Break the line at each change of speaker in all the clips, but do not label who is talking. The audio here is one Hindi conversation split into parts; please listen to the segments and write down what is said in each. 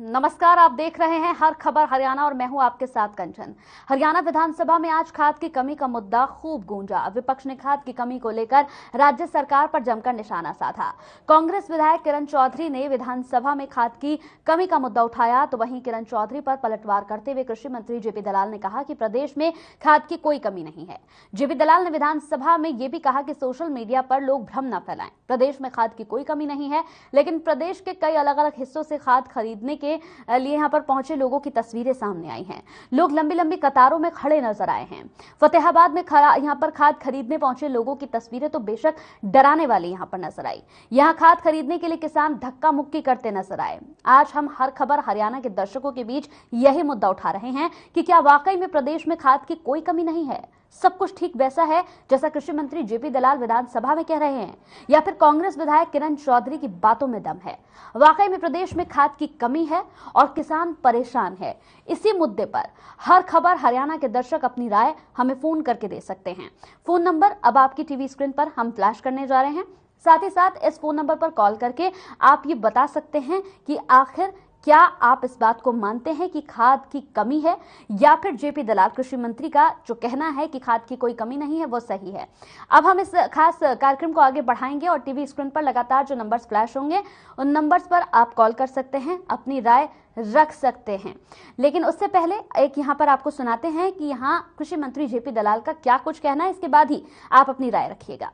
नमस्कार, आप देख रहे हैं हर खबर हरियाणा और मैं हूं आपके साथ कंचन। हरियाणा विधानसभा में आज खाद की कमी का मुद्दा खूब गूंजा। विपक्ष ने खाद की कमी को लेकर राज्य सरकार पर जमकर निशाना साधा। कांग्रेस विधायक किरण चौधरी ने विधानसभा में खाद की कमी का मुद्दा उठाया, तो वहीं किरण चौधरी पर पलटवार करते हुए कृषि मंत्री जेपी दलाल ने कहा कि प्रदेश में खाद की कोई कमी नहीं है। जेपी दलाल ने विधानसभा में यह भी कहा कि सोशल मीडिया पर लोग भ्रम न फैलाएं। प्रदेश में खाद की कोई कमी नहीं है, लेकिन प्रदेश के कई अलग अलग हिस्सों से खाद खरीदने के लिए यहां पर पहुंचे लोगों की तस्वीरें सामने आई हैं। लोग लंबी लंबी कतारों में खड़े नजर आए हैं। फतेहाबाद में यहां पर खाद खरीदने पहुंचे लोगों की तस्वीरें तो बेशक डराने वाली यहां पर नजर आई। यहां खाद खरीदने के लिए किसान धक्का मुक्की करते नजर आए। आज हम हर खबर हरियाणा के दर्शकों के बीच यही मुद्दा उठा रहे हैं कि क्या वाकई में प्रदेश में खाद की कोई कमी नहीं है, सब कुछ ठीक वैसा है जैसा कृषि मंत्री जेपी दलाल विधानसभा में कह रहे हैं, या फिर कांग्रेस विधायक किरण चौधरी की बातों में दम है। वाकई में प्रदेश में खाद की कमी है और किसान परेशान है। इसी मुद्दे पर हर खबर हरियाणा के दर्शक अपनी राय हमें फोन करके दे सकते हैं। फोन नंबर अब आपकी टीवी स्क्रीन पर हम फ्लैश करने जा रहे हैं। साथ ही साथ इस फोन नंबर पर कॉल करके आप ये बता सकते हैं कि आखिर क्या आप इस बात को मानते हैं कि खाद की कमी है, या फिर जेपी दलाल कृषि मंत्री का जो कहना है कि खाद की कोई कमी नहीं है वो सही है। अब हम इस खास कार्यक्रम को आगे बढ़ाएंगे और टीवी स्क्रीन पर लगातार जो नंबर्स फ्लैश होंगे उन नंबर्स पर आप कॉल कर सकते हैं, अपनी राय रख सकते हैं। लेकिन उससे पहले एक यहाँ पर आपको सुनाते हैं कि यहाँ कृषि मंत्री जेपी दलाल का क्या कुछ कहना है, इसके बाद ही आप अपनी राय रखिएगा।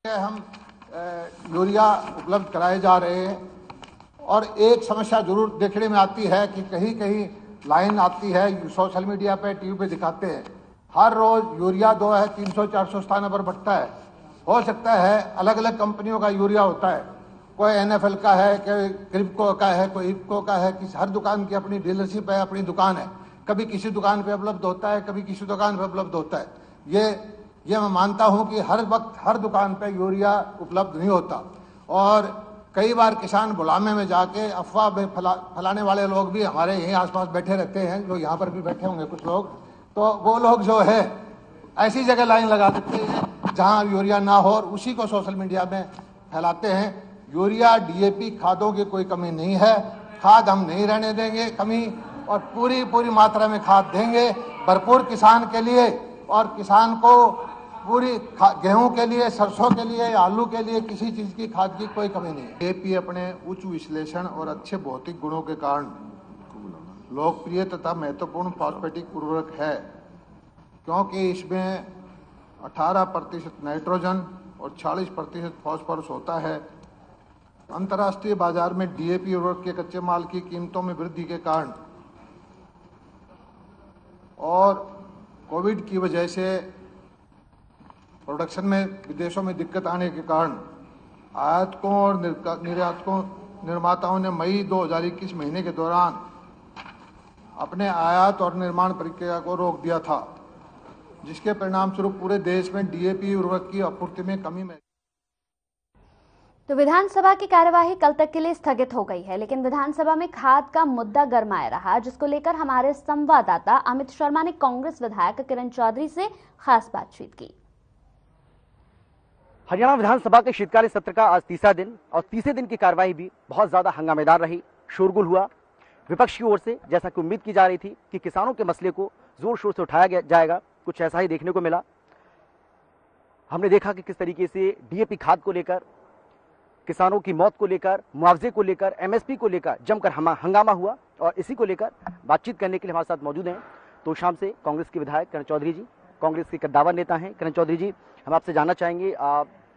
हम यूरिया उपलब्ध कराए जा रहे हैं और एक समस्या जरूर देखने में आती है कि कहीं कहीं लाइन आती है, सोशल मीडिया पे टीवी पे दिखाते हैं हर रोज यूरिया 2 है 300-400 स्थानों पर बढ़ता है। हो सकता है अलग अलग कंपनियों का यूरिया होता है, कोई NFL का है, कोई क्रिप्को का है, कोई इफ्को का है। हर दुकान की अपनी डीलरशिप है, अपनी दुकान है। कभी किसी दुकान पे उपलब्ध होता है, कभी किसी दुकान पे उपलब्ध होता है। ये मैं मानता हूं कि हर वक्त हर दुकान पे यूरिया उपलब्ध नहीं होता और कई बार किसान गुलामे में जाके अफवाह में फैलाने वाले लोग भी हमारे यहीं आसपास बैठे रहते हैं, जो यहाँ पर भी बैठे होंगे कुछ लोग। तो वो लोग जो है ऐसी जगह लाइन लगा देते हैं जहाँ यूरिया ना हो और उसी को सोशल मीडिया में फैलाते हैं। यूरिया DAP खादों की कोई कमी नहीं है। खाद हम नहीं रहने देंगे कमी, और पूरी मात्रा में खाद देंगे भरपूर किसान के लिए। और किसान को पूरी गेहूं के लिए, सरसों के लिए, आलू के लिए किसी चीज की खाद की कोई कमी नहीं है। DAP अपने उच्च विश्लेषण और अच्छे भौतिक गुणों के कारण लोकप्रिय तथा महत्वपूर्ण फॉस्फेटिक उर्वरक है, क्योंकि इसमें 18% नाइट्रोजन और 40% फास्फोरस होता है। अंतर्राष्ट्रीय बाजार में DAP उर्वरक के कच्चे माल की कीमतों में वृद्धि के कारण और कोविड की वजह से प्रोडक्शन में विदेशों में दिक्कत आने के कारण आयातकों और निर्माताओं ने मई 2021 महीने के दौरान अपने आयात और निर्माण प्रक्रिया को रोक दिया था, जिसके परिणाम स्वरूप पूरे देश में DAP उर्वरक की आपूर्ति में कमी में।
तो विधानसभा की कार्यवाही कल तक के लिए स्थगित हो गई है, लेकिन विधानसभा में खाद का मुद्दा गरमाया रहा, जिसको लेकर हमारे संवाददाता अमित शर्मा ने कांग्रेस विधायक किरण चौधरी से खास बातचीत की।
हरियाणा विधानसभा के शीतकालीन सत्र का आज तीसरा दिन और तीसरे दिन की कार्यवाही भी बहुत ज्यादा हंगामेदार रही। शोरगुल हुआ विपक्ष की ओर से, जैसा कि उम्मीद की जा रही थी कि किसानों के मसले को जोर शोर से उठाया जाएगा, कुछ ऐसा ही देखने को मिला। हमने देखा कि किस तरीके से DAP खाद को लेकर, किसानों की मौत को लेकर, मुआवजे को लेकर, MSP को लेकर जमकर हंगामा हुआ। और इसी को लेकर बातचीत करने के लिए हमारे साथ मौजूद हैं तो शाम से कांग्रेस के विधायक किरण चौधरी जी, कांग्रेस के कद्दावर नेता हैं। किरण चौधरी जी, हम आपसे जानना चाहेंगे,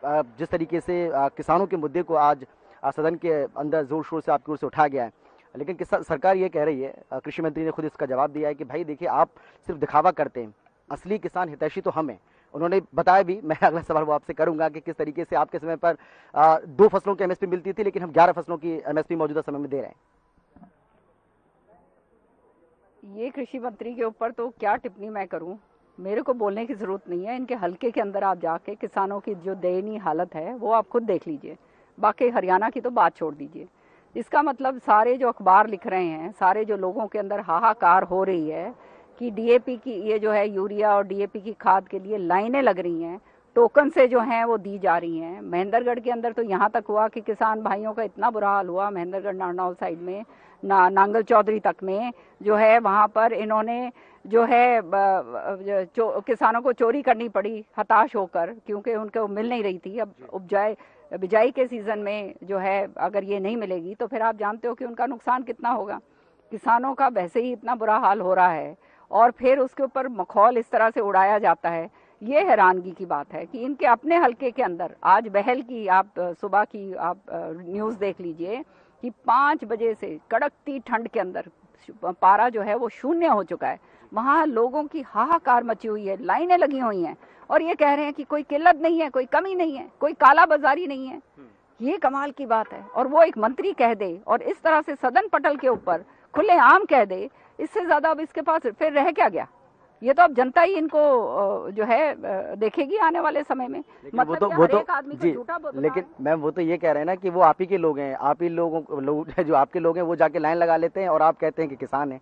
जिस तरीके से किसानों के मुद्दे को आज सदन के अंदर जोर शोर से आपकी ओर से उठाया गया है, लेकिन सरकार ये कह रही है, कृषि मंत्री ने खुद इसका जवाब दिया है कि भाई देखिए, आप सिर्फ दिखावा करते हैं, असली किसान हितैषी तो हम हैं। उन्होंने बताया भी, मैं अगला सवाल वो आपसे करूंगा कि किस तरीके से आपके समय पर 2 फसलों की MSP मिलती थी, लेकिन हम 11 फसलों की MSP मौजूदा समय में दे रहे हैं।
ये कृषि मंत्री के ऊपर तो क्या टिप्पणी मैं करूं, मेरे को बोलने की जरूरत नहीं है। इनके हलके के अंदर आप जाके किसानों की जो दयनीय हालत है वो आप खुद देख लीजिए, बाकी हरियाणा की तो बात छोड़ दीजिए। इसका मतलब सारे जो अखबार लिख रहे हैं, सारे जो लोगों के अंदर हाहाकार हो रही है कि DAP की ये जो है यूरिया और DAP की खाद के लिए लाइनें लग रही हैं, टोकन से जो हैं वो दी जा रही हैं। महेंद्रगढ़ के अंदर तो यहाँ तक हुआ कि किसान भाइयों का इतना बुरा हाल हुआ, महेंद्रगढ़ नारनौल साइड में, नांगल चौधरी तक में जो है, वहाँ पर इन्होंने जो है किसानों को चोरी करनी पड़ी हताश होकर, क्योंकि उनको मिल नहीं रही थी। अब बिजाई के सीजन में जो है अगर ये नहीं मिलेगी तो फिर आप जानते हो कि उनका नुकसान कितना होगा। किसानों का वैसे ही इतना बुरा हाल हो रहा है और फिर उसके ऊपर मखौल इस तरह से उड़ाया जाता है। ये हैरानगी की बात है कि इनके अपने हलके के अंदर आज बहल की, आप सुबह की आप न्यूज़ देख लीजिए कि 5 बजे से कड़कती ठंड के अंदर पारा जो है वो 0 हो चुका है। वहाँ लोगों की हाहाकार मची हुई है, लाइनें लगी हुई हैं और ये कह रहे हैं कि कोई किल्लत नहीं है, कोई कमी नहीं है, कोई काला बाजारी नहीं है। ये कमाल की बात है। और वो एक मंत्री कह दे और इस तरह से सदन पटल के ऊपर खुलेआम कह दे, इससे ज्यादा अब इसके पास फिर रह क्या गया? ये तो अब जनता ही इनको जो है देखेगी आने वाले समय में। मतलब
वो तो
एक आदमी को झूठा बोलता है।
लेकिन मैम वो तो ये कह रहे हैं ना कि वो आप ही के लोग हैं, आप ही लोग जो आपके लोग हैं वो जाके लाइन लगा लेते हैं और आप कहते हैं कि किसान है।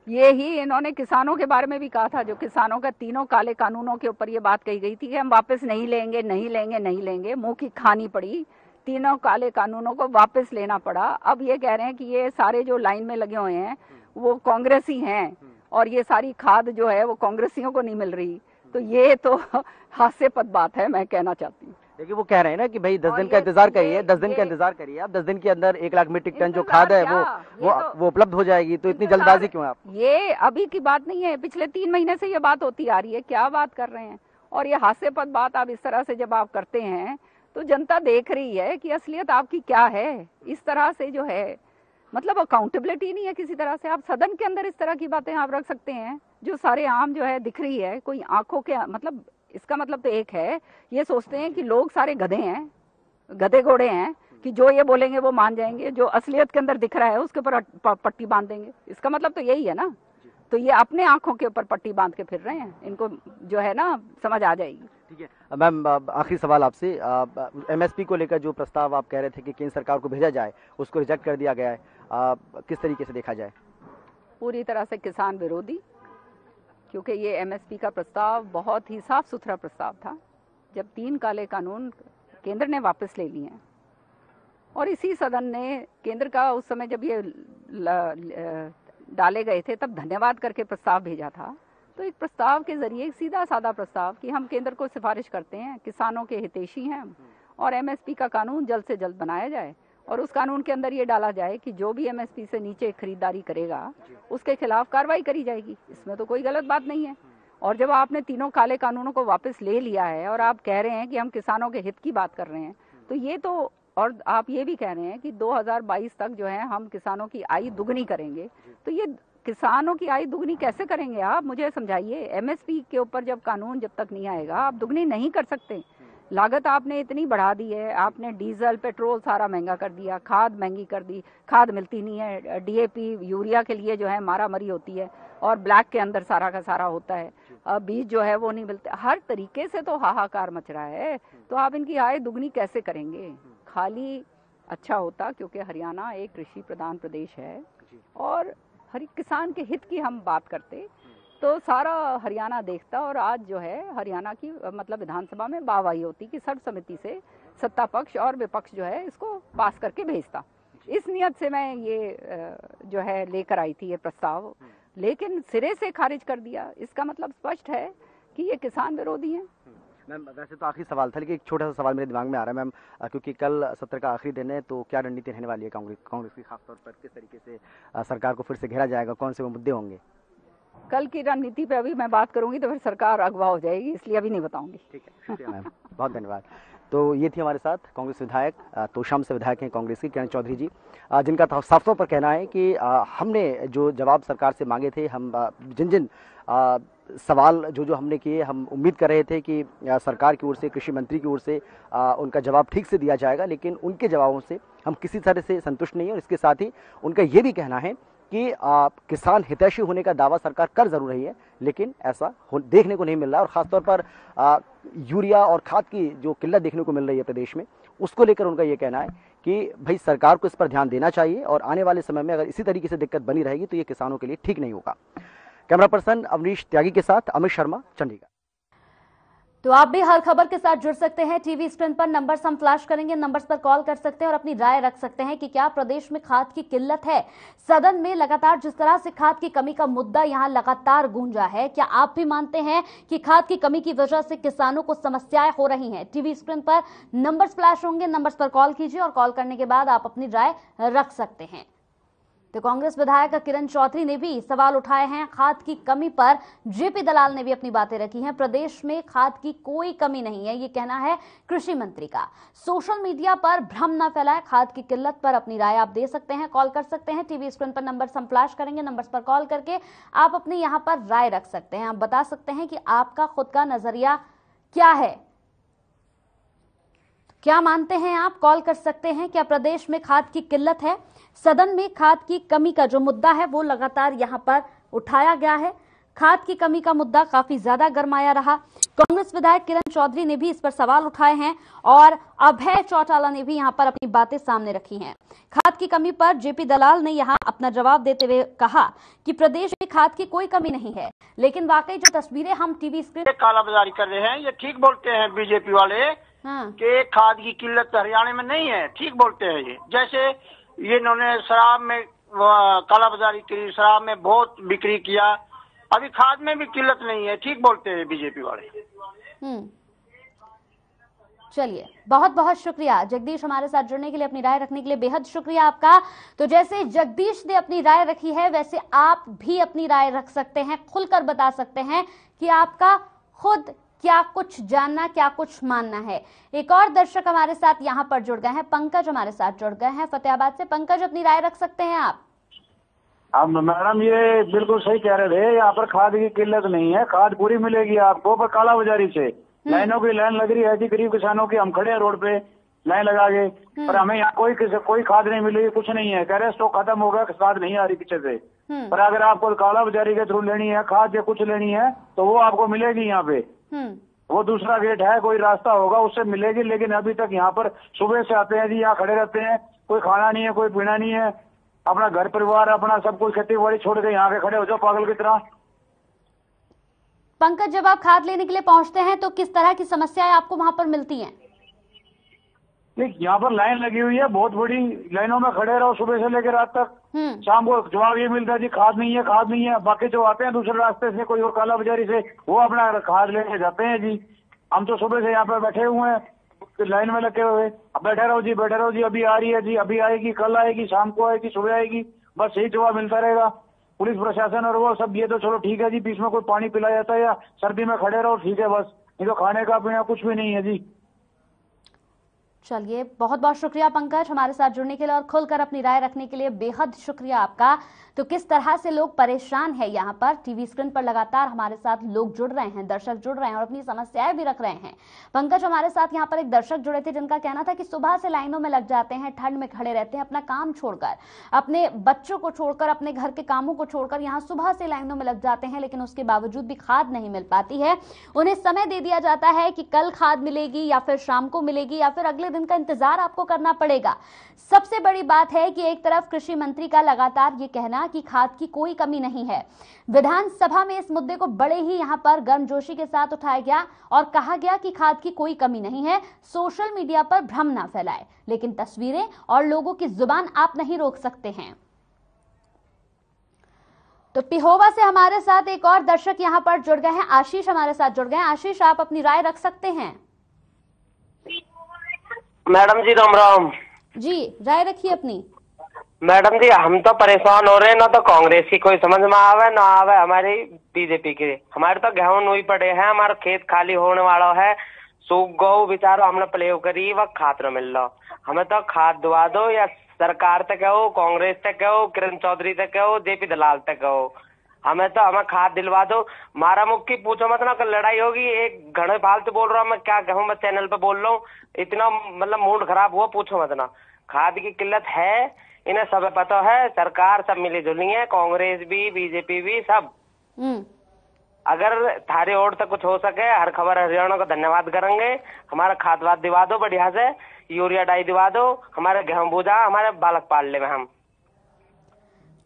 ये ही इन्होंने किसानों के बारे में भी कहा था, जो किसानों का तीनों काले कानूनों के ऊपर ये बात कही गई थी कि हम वापस नहीं लेंगे, नहीं लेंगे, नहीं लेंगे। मुंह की खानी पड़ी, तीनों काले कानूनों को वापस लेना पड़ा। अब ये कह रहे हैं कि ये सारे जो लाइन में लगे हुए हैं वो कांग्रेसी हैं और ये सारी खाद जो है वो कांग्रेसियों को नहीं मिल रही। तो ये तो हास्यास्पद बात है, मैं कहना चाहती हूँ।
देखिए वो कह रहे हैं ना कि भाई 10 दिन का इंतजार करिए, 10 दिन का इंतजार करिए आप, 10 दिन के अंदर 1 लाख मीट्रिक टन जो खाद है वो उपलब्ध हो जाएगी। तो इतनी जल्दबाजी क्यों है आप?
ये अभी की बात नहीं है, पिछले 3 महीने से ये बात होती आ रही है। क्या बात कर रहे हैं? और ये हास्यास्पद बात आप इस तरह से जब आप करते हैं तो जनता देख रही है कि असलियत आपकी क्या है। इस तरह से जो है मतलब अकाउंटेबिलिटी नहीं है किसी तरह से। आप सदन के अंदर इस तरह की बातें आप रख सकते हैं जो सारे आम जो है दिख रही है, कोई आंखों के मतलब इसका मतलब तो एक है, ये सोचते हैं कि लोग सारे गधे हैं, गधे घोड़े हैं कि जो ये बोलेंगे वो मान जाएंगे, जो असलियत के अंदर दिख रहा है उसके ऊपर पट्टी बांध देंगे। इसका मतलब तो यही है ना। तो ये अपने आंखों के ऊपर पट्टी बांध के फिर रहे हैं, इनको जो है ना समझ आ जाएगी।
ठीक है मैम, आखिरी सवाल आपसे, एमएसपी को लेकर जो प्रस्ताव आप कह रहे थे कि केंद्र सरकार को भेजा जाए, उसको रिजेक्ट कर दिया गया है, किस तरीके से देखा जाए?
पूरी तरह से किसान विरोधी, क्योंकि ये एमएसपी का प्रस्ताव बहुत ही साफ सुथरा प्रस्ताव था। जब 3 काले कानून केंद्र ने वापस ले लिए हैं और इसी सदन ने केंद्र का उस समय जब ये डाले गए थे तब धन्यवाद करके प्रस्ताव भेजा था। तो एक प्रस्ताव के जरिए, सीधा साधा प्रस्ताव कि हम केंद्र को सिफारिश करते हैं, किसानों के हितैषी हैं और एमएसपी का कानून जल्द से जल्द बनाया जाए और उस कानून के अंदर ये डाला जाए कि जो भी एमएसपी से नीचे खरीदारी करेगा उसके खिलाफ कार्रवाई करी जाएगी। इसमें तो कोई गलत बात नहीं है। और जब आपने तीनों काले कानूनों को वापस ले लिया है और आप कह रहे हैं कि हम किसानों के हित की बात कर रहे हैं, तो ये तो, और आप ये भी कह रहे हैं कि 2022 तक जो है हम किसानों की आय दुगनी करेंगे, तो ये किसानों की आय दुगनी कैसे करेंगे आप? मुझे समझाइए। एमएसपी के ऊपर जब कानून जब तक नहीं आएगा आप दुगनी नहीं कर सकते। लागत आपने इतनी बढ़ा दी है, आपने डीजल पेट्रोल सारा महंगा कर दिया, खाद महंगी कर दी, खाद मिलती नहीं है, डीएपी यूरिया के लिए जो है मारामारी होती है और ब्लैक के अंदर सारा का सारा होता है, बीज जो है वो नहीं मिलते। हर तरीके से तो हाहाकार मच रहा है। तो आप इनकी आय दुगनी कैसे करेंगे? खाली अच्छा होता, क्योंकि हरियाणा एक कृषि प्रधान प्रदेश है और हर किसान के हित की हम बात करते तो सारा हरियाणा देखता और आज जो है हरियाणा की मतलब विधानसभा में वाहवाही होती कि सर्व समिति से सत्ता पक्ष और विपक्ष जो है इसको पास करके भेजता। इस नियत से मैं ये जो है लेकर आई थी ये प्रस्ताव, लेकिन सिरे से खारिज कर दिया। इसका मतलब स्पष्ट है कि ये किसान विरोधी हैं।
मैम वैसे तो आखिरी सवाल था, लेकिन एक छोटा सा सवाल मेरे दिमाग में आ रहा है मैम, क्योंकि कल सत्र का आखिरी दिन है, तो क्या रणनीति रहने वाली है कांग्रेस की, खासतौर पर किस तरीके से सरकार को फिर से घेरा जाएगा, कौन से वो मुद्दे होंगे?
कल की रणनीति पे अभी मैं बात करूंगी तो फिर सरकार अगवा हो जाएगी, इसलिए अभी नहीं बताऊंगी।
ठीक है, शुक्रिया मैम, बहुत धन्यवाद। तो ये थी हमारे साथ कांग्रेस विधायक, तोशाम से विधायक हैं कांग्रेस की, किरण चौधरी जी, जिनका साफ तौर पर कहना है कि हमने जो जवाब सरकार से मांगे थे, हम जिन सवाल जो हमने किए, हम उम्मीद कर रहे थे कि सरकार की ओर से, कृषि मंत्री की ओर से उनका जवाब ठीक से दिया जाएगा, लेकिन उनके जवाबों से हम किसी तरह से संतुष्ट नहीं है। और इसके साथ ही उनका ये भी कहना है कि किसान हितैषी होने का दावा सरकार कर जरूर रही है, लेकिन ऐसा देखने को नहीं मिल रहा है। और खासतौर पर यूरिया और खाद की जो किल्लत देखने को मिल रही है प्रदेश में, उसको लेकर उनका ये कहना है कि भाई सरकार को इस पर ध्यान देना चाहिए और आने वाले समय में अगर इसी तरीके से दिक्कत बनी रहेगी तो ये किसानों के लिए ठीक नहीं होगा। कैमरा पर्सन अवनीश त्यागी के साथ अमित शर्मा, चंडीगढ़।
तो आप भी हर खबर के साथ जुड़ सकते हैं। टीवी स्क्रीन पर नंबर्स हम फ्लैश करेंगे, नंबर्स पर कॉल कर सकते हैं और अपनी राय रख सकते हैं कि क्या प्रदेश में खाद की किल्लत है। सदन में लगातार जिस तरह से खाद की कमी का मुद्दा यहां लगातार गूंजा है, क्या आप भी मानते हैं कि खाद की कमी की वजह से किसानों को समस्याएं हो रही हैं? टीवी स्क्रीन पर नंबर्स फ्लैश होंगे, नंबर्स पर कॉल कीजिए और कॉल करने के बाद आप अपनी राय रख सकते हैं। तो कांग्रेस विधायक किरण चौधरी ने भी सवाल उठाए हैं खाद की कमी पर। जेपी दलाल ने भी अपनी बातें रखी हैं। प्रदेश में खाद की कोई कमी नहीं है, ये कहना है कृषि मंत्री का। सोशल मीडिया पर भ्रम न फैलाएं, खाद की किल्लत पर अपनी राय आप दे सकते हैं, कॉल कर सकते हैं। टीवी स्क्रीन पर नंबर हम फ्लैश करेंगे, नंबर्स पर कॉल करके आप अपनी यहां पर राय रख सकते हैं। आप बता सकते हैं कि आपका खुद का नजरिया क्या है, क्या मानते हैं आप। कॉल कर सकते हैं। क्या प्रदेश में खाद की किल्लत है? सदन में खाद की कमी का जो मुद्दा है वो लगातार यहां पर उठाया गया है। खाद की कमी का मुद्दा काफी ज्यादा गरमाया रहा। कांग्रेस विधायक किरण चौधरी ने भी इस पर सवाल उठाए हैं और अभय चौटाला ने भी यहां पर अपनी बातें सामने रखी हैं। खाद की कमी पर जेपी दलाल ने यहां अपना जवाब देते हुए कहा कि प्रदेश में खाद की कोई कमी नहीं है, लेकिन वाकई जो तस्वीरें हम टीवी स्क्रीन
कालाबाजारी कर रहे हैं, ये ठीक बोलते हैं बीजेपी वाले कि खाद की किल्लत हरियाणा में नहीं है, ठीक बोलते हैं। ये जैसे ये इन्होंने शराब में कालाबाजारी की, शराब में बहुत बिक्री किया, अभी खाद में भी किल्लत नहीं है, ठीक बोलते हैं बीजेपी वाले।
चलिए, बहुत बहुत शुक्रिया जगदीश हमारे साथ जुड़ने के लिए, अपनी राय रखने के लिए बेहद शुक्रिया आपका। तो जैसे जगदीश ने अपनी राय रखी है वैसे आप भी अपनी राय रख सकते हैं, खुलकर बता सकते हैं कि आपका खुद क्या कुछ जानना, क्या कुछ मानना है। एक और दर्शक हमारे साथ यहाँ पर जुड़ गए हैं, पंकज हमारे साथ जुड़ गए हैं फतेहाबाद से। पंकज, अपनी राय रख सकते हैं आप।
अब मैडम ये बिल्कुल सही कह रहे थे, यहाँ पर खाद की किल्लत नहीं है, खाद पूरी मिलेगी आपको, पर कालाबाजारी से लाइनों की लाइन लग रही है जी, गरीब किसानों की। हम खड़े हैं रोड पे लाइन लगा के, पर हमें यहाँ कोई खाद नहीं मिलेगी, कुछ नहीं है। कह रहे स्टॉक खत्म हो गया, खाद नहीं आ रही पीछे से। पर अगर आपको कालाबाजारी के थ्रू लेनी है खाद या कुछ लेनी है तो वो आपको मिलेगी यहाँ पे। वो दूसरा गेट है, कोई रास्ता होगा उससे मिलेगी, लेकिन अभी तक यहाँ पर सुबह से आते हैं जी, यहाँ खड़े रहते हैं, कोई खाना नहीं है, कोई पीना नहीं है, अपना घर परिवार अपना सब कुछ खेती बाड़ी छोड़ के यहाँ के खड़े हो जाओ पागल की तरह।
पंकज, जब आप खाद लेने के लिए पहुंचते हैं तो किस तरह की समस्याएं आपको वहां पर मिलती हैं?
यहाँ पर लाइन लगी हुई है, बहुत बड़ी लाइनों में खड़े रहो सुबह से लेकर रात तक। शाम को जवाब ये मिलता है जी खाद नहीं है, खाद नहीं है। बाकी जो आते हैं दूसरे रास्ते से, कोई और कालाबाजारी से, वो अपना खाद लेके जाते हैं जी। हम तो सुबह से यहाँ पे बैठे हुए हैं लाइन में लगे हुए, अब बैठे रहो जी, बैठे रहो जी, अभी आ रही है जी, अभी आएगी, कल आएगी, शाम को आएगी, सुबह आएगी, बस यही जवाब मिलता रहेगा। पुलिस प्रशासन और वो सब ये तो चलो ठीक है जी, बीच में कोई पानी पिलाया जाता है या सर्दी में खड़े रहो, ठीक है, बस। नहीं तो खाने का पीना कुछ भी नहीं है जी।
चलिए, बहुत बहुत शुक्रिया पंकज हमारे साथ जुड़ने के लिए और खुलकर अपनी राय रखने के लिए बेहद शुक्रिया आपका। तो किस तरह से लोग परेशान हैं यहाँ पर, टीवी स्क्रीन पर लगातार हमारे साथ लोग जुड़ रहे हैं, दर्शक जुड़ रहे हैं और अपनी समस्याएं भी रख रहे हैं। पंकज, हमारे साथ यहाँ पर एक दर्शक जुड़े थे जिनका कहना था कि सुबह से लाइनों में लग जाते हैं, ठंड में खड़े रहते हैं, अपना काम छोड़कर, अपने बच्चों को छोड़कर, अपने घर के कामों को छोड़कर यहाँ सुबह से लाइनों में लग जाते हैं, लेकिन उसके बावजूद भी खाद नहीं मिल पाती है। उन्हें समय दे दिया जाता है कि कल खाद मिलेगी या फिर शाम को मिलेगी या फिर अगले दिन का इंतजार आपको करना पड़ेगा। सबसे बड़ी बात है कि एक तरफ कृषि मंत्री का लगातार ये कहना कि खाद की कोई कमी नहीं है। विधानसभा में इस मुद्दे को बड़े ही यहां पर गर्मजोशी के साथ उठाया गया और कहा गया कि खाद की कोई कमी नहीं है, सोशल मीडिया पर भ्रम ना फैलाए, लेकिन तस्वीरें और लोगों की जुबान आप नहीं रोक सकते हैं। तो पिहोवा से हमारे साथ एक और दर्शक यहां पर जुड़ गए हैं, आशीष हमारे साथ जुड़ गए हैं। आशीष, आप अपनी राय रख सकते हैं।
मैडम जी राम राम
जी, राय रखिए अपनी।
मैडम जी, हम तो परेशान हो रहे हैं, ना तो कांग्रेस की कोई समझ में आवे ना आवे हमारी बीजेपी के। हमारे तो गेहूं नोई पड़े हैं, हमारा खेत खाली होने वाला है, सूख गौ बेचारो, हमने प्लेव करी वह खाद न मिल रहा। हमें तो खाद दवा दो, या सरकार तक कहो, कांग्रेस तक कहो, किरण चौधरी तक कहो, जेपी दलाल तक कहो, हमें खाद दिलवा दो। मारा मुक्की पूछो मत ना, कल लड़ाई होगी। एक घड़े फालतू बोल रहा हूँ मैं, क्या कहूँ, मैं चैनल पे बोल रहा हूँ, इतना मतलब मूड खराब हुआ, पूछो मत ना। खाद की किल्लत है, इन्हें सब पता है, सरकार सब मिली जुली है, कांग्रेस भी बीजेपी भी सब। अगर थारे और तक कुछ हो सके, हर खबर हरियाणा का धन्यवाद करेंगे। हमारा खाद वाद दिवा दो बढ़िया से, यूरिया डाई दिवा दो, हमारे गेहूं बूझा, हमारे बालक पाल ले में हम।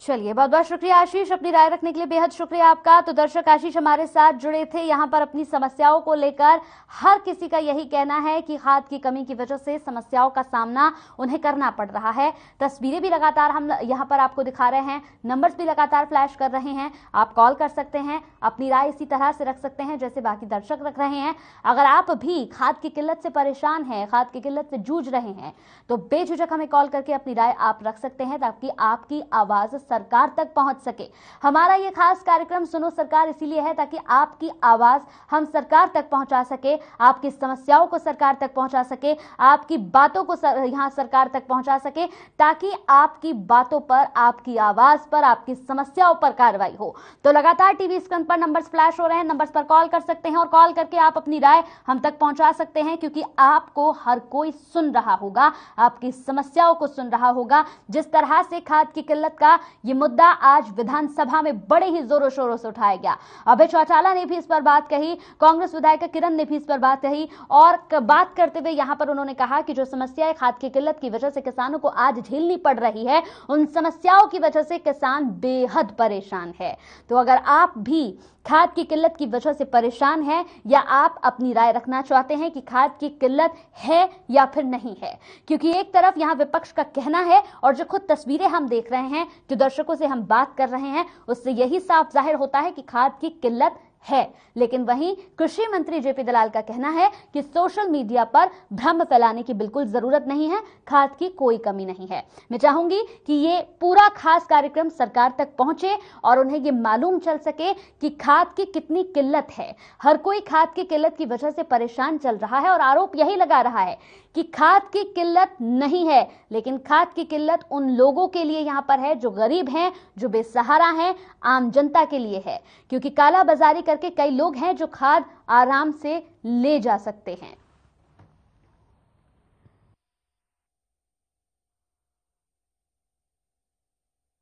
चलिए, बहुत बहुत शुक्रिया आशीष, अपनी राय रखने के लिए बेहद शुक्रिया आपका। तो दर्शक, आशीष हमारे साथ जुड़े थे यहाँ पर अपनी समस्याओं को लेकर। हर किसी का यही कहना है कि खाद की कमी की वजह से समस्याओं का सामना उन्हें करना पड़ रहा है। तस्वीरें भी लगातार हम यहाँ पर आपको दिखा रहे हैं, नंबर्स भी लगातार फ्लैश कर रहे हैं। आप कॉल कर सकते हैं, अपनी राय इसी तरह से रख सकते हैं जैसे बाकी दर्शक रख रहे हैं। अगर आप भी खाद की किल्लत से परेशान हैं, खाद की किल्लत से जूझ रहे हैं, तो बेझिझक हमें कॉल करके अपनी राय आप रख सकते हैं ताकि आपकी आवाज सरकार तक पहुंच सके। हमारा ये खास कार्यक्रम सुनो सरकार इसीलिए है ताकि आपकी आवाज हम सरकार तक पहुंचा सके, आपकी समस्याओं को सरकार तक पहुंचा सके, आपकी बातों को यहां सरकार तक पहुंचा सके, ताकि आपकी बातों पर, आपकी आवाज पर, आपकी समस्याओं पर कार्रवाई हो। तो लगातार टीवी स्क्रीन पर नंबर्स फ्लैश हो रहे हैं, नंबर्स पर कॉल कर सकते हैं और कॉल करके आप अपनी राय हम तक पहुंचा सकते हैं, क्योंकि आपको हर कोई सुन रहा होगा, आपकी समस्याओं को सुन रहा होगा। जिस तरह से खाद की किल्लत का ये मुद्दा आज विधानसभा में बड़े ही जोरों शोरों से उठाया गया। अभय चौटाला ने भी इस पर बात कही, कांग्रेस विधायक किरण ने भी इस पर बात कही, और बात करते हुए यहां पर उन्होंने कहा कि जो समस्याएं खाद की किल्लत की वजह से किसानों को आज झेलनी पड़ रही है, उन समस्याओं की वजह से किसान बेहद परेशान है। तो अगर आप भी खाद की किल्लत की वजह से परेशान हैं, या आप अपनी राय रखना चाहते हैं कि खाद की किल्लत है या फिर नहीं है, क्योंकि एक तरफ यहां विपक्ष का कहना है और जो खुद तस्वीरें हम देख रहे हैं, जो दर्शकों से हम बात कर रहे हैं, उससे यही साफ जाहिर होता है कि खाद की किल्लत है। लेकिन वहीं कृषि मंत्री जेपी दलाल का कहना है कि सोशल मीडिया पर भ्रम फैलाने की बिल्कुल जरूरत नहीं है, खाद की कोई कमी नहीं है। मैं चाहूंगी कि ये पूरा खास कार्यक्रम सरकार तक पहुंचे और उन्हें ये मालूम चल सके कि खाद की कितनी किल्लत है। हर कोई खाद की किल्लत की वजह से परेशान चल रहा है और आरोप यही लगा रहा है कि खाद की किल्लत नहीं है, लेकिन खाद की किल्लत उन लोगों के लिए यहां पर है जो गरीब हैं, जो बेसहारा हैं, आम जनता के लिए है, क्योंकि काला बाजारी करके कई लोग हैं जो खाद आराम से ले जा सकते हैं।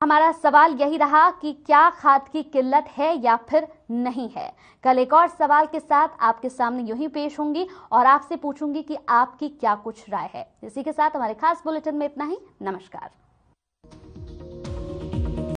हमारा सवाल यही रहा कि क्या खाद की किल्लत है या फिर नहीं है। कल एक और सवाल के साथ आपके सामने यूं ही पेश होंगी और आपसे पूछूंगी कि आपकी क्या कुछ राय है। इसी के साथ हमारे खास बुलेटिन में इतना ही। नमस्कार।